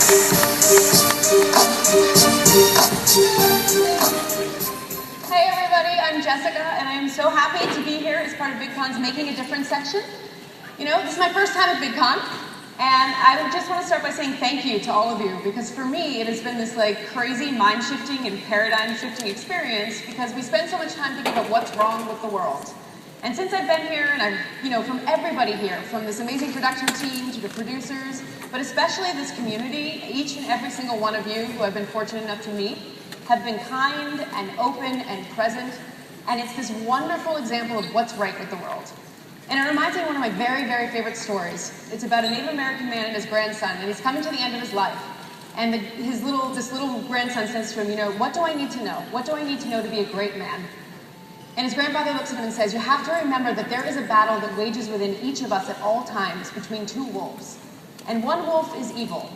Hey everybody, I'm Jessica, and I'm so happy to be here as part of Vidcon's Making a Difference section. You know, this is my first time at Vidcon, and I just want to start by saying thank you to all of you, because for me, it has been this like crazy mind-shifting and paradigm-shifting experience, because we spend so much time thinking about what's wrong with the world. And since I've been here, and I've, from everybody here, from this amazing production team to the producers, but especially this community, each and every single one of you who I've been fortunate enough to meet, have been kind and open and present, and it's this wonderful example of what's right with the world. And it reminds me of one of my very, very favorite stories. It's about a Native American man and his grandson, and he's coming to the end of his life. And this little grandson says to him, what do I need to know? What do I need to know to be a great man? And his grandfather looks at him and says, you have to remember that there is a battle that wages within each of us at all times between two wolves. And one wolf is evil.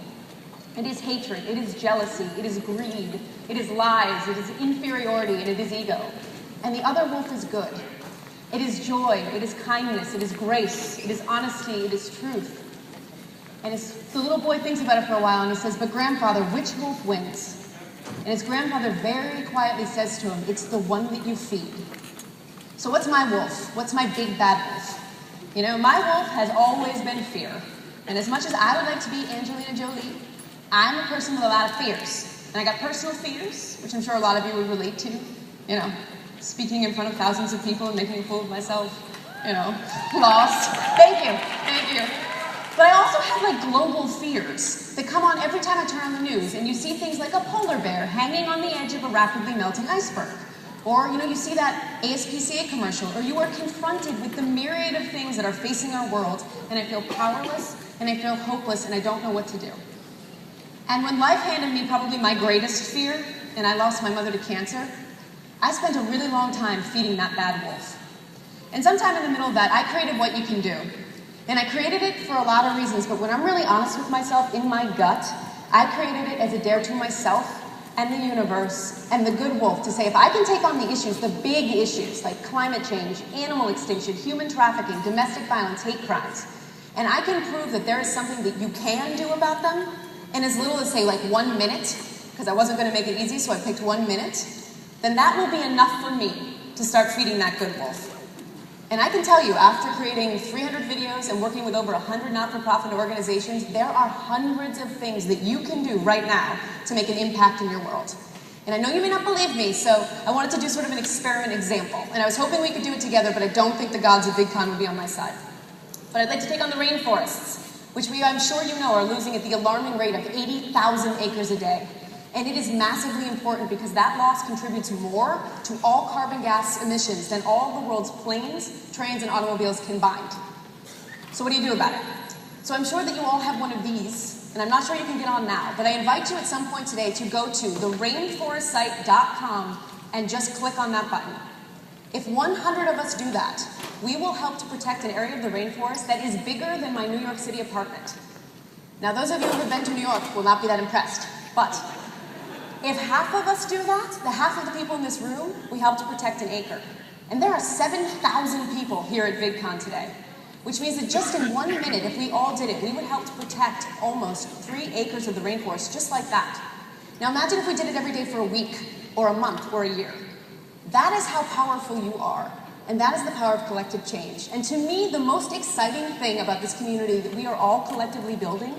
It is hatred, it is jealousy, it is greed, it is lies, it is inferiority, and it is ego. And the other wolf is good. It is joy, it is kindness, it is grace, it is honesty, it is truth. And the little boy thinks about it for a while and he says, but grandfather, which wolf wins? And his grandfather very quietly says to him, it's the one that you feed. So what's my wolf? What's my big bad wolf? My wolf has always been fear. And as much as I would like to be Angelina Jolie, I'm a person with a lot of fears. And I got personal fears, which I'm sure a lot of you would relate to. Speaking in front of thousands of people and making a fool of myself, lost. Thank you. But I also have global fears that come on every time I turn on the news, and you see things like a polar bear hanging on the edge of a rapidly melting iceberg. Or, you see that ASPCA commercial, or you are confronted with the myriad of things that are facing our world, and I feel powerless, and I feel hopeless, and I don't know what to do. And when life handed me probably my greatest fear, and I lost my mother to cancer, I spent a really long time feeding that bad wolf. And sometime in the middle of that, I created What You Can Do. And I created it for a lot of reasons, but when I'm really honest with myself, in my gut, I created it as a dare to myself and the universe and the good wolf to say, if I can take on the issues, the big issues, like climate change, animal extinction, human trafficking, domestic violence, hate crimes, and I can prove that there is something that you can do about them, in as little as, say, 1 minute, because I wasn't going to make it easy, so I picked 1 minute, then that will be enough for me to start feeding that good wolf. And I can tell you, after creating 300 videos and working with over 100 not-for-profit organizations, there are hundreds of things that you can do right now to make an impact in your world. And I know you may not believe me, so I wanted to do sort of an experiment example. And I was hoping we could do it together, but I don't think the gods of Vidcon would be on my side. But I'd like to take on the rainforests, which I'm sure you know are losing at the alarming rate of 80,000 acres a day. And it is massively important because that loss contributes more to all carbon gas emissions than all the world's planes, trains, and automobiles combined. So what do you do about it? So I'm sure that you all have one of these, and I'm not sure you can get on now, but I invite you at some point today to go to therainforestsite.com and just click on that button. If 100 of us do that, we will help to protect an area of the rainforest that is bigger than my New York City apartment. Now, those of you who have been to New York will not be that impressed, but if half of us do that, the half of the people in this room, we help to protect an acre. And there are 7,000 people here at Vidcon today, which means that just in 1 minute, if we all did it, we would help to protect almost 3 acres of the rainforest, just like that. Now imagine if we did it every day for a week, or a month, or a year. That is how powerful you are, and that is the power of collective change. And to me, the most exciting thing about this community that we are all collectively building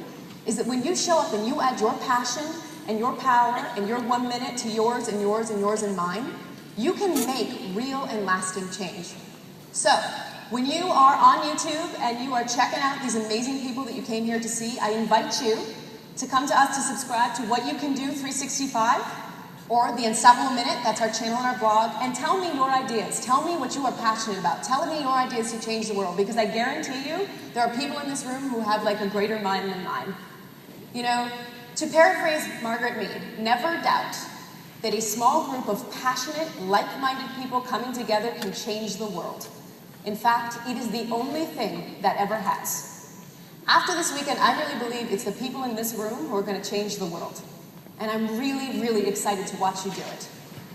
is that when you show up and you add your passion and your power and your 1 minute to yours and yours and yours and mine, you can make real and lasting change. So, when you are on YouTube and you are checking out these amazing people that you came here to see, I invite you to come to us to subscribe to What You Can Do 365 or The Unstoppable Minute, that's our channel on our blog, and tell me your ideas. Tell me what you are passionate about. Tell me your ideas to change the world, because I guarantee you there are people in this room who have a greater mind than mine. To paraphrase Margaret Mead, never doubt that a small group of passionate, like-minded people coming together can change the world. In fact, it is the only thing that ever has. After this weekend, I really believe it's the people in this room who are going to change the world. And I'm really, really excited to watch you do it.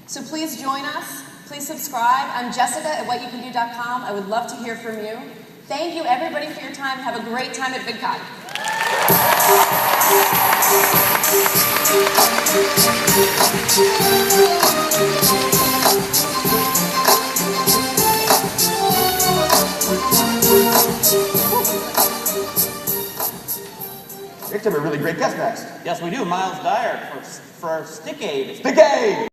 So please join us. Please subscribe. I'm Jessica at whatyoucando.com. I would love to hear from you. Thank you, everybody, for your time. Have a great time at Vidcon. We actually have a really great guest next. Yes, we do. Miles Dyer for Stick Aid. Stick Aid!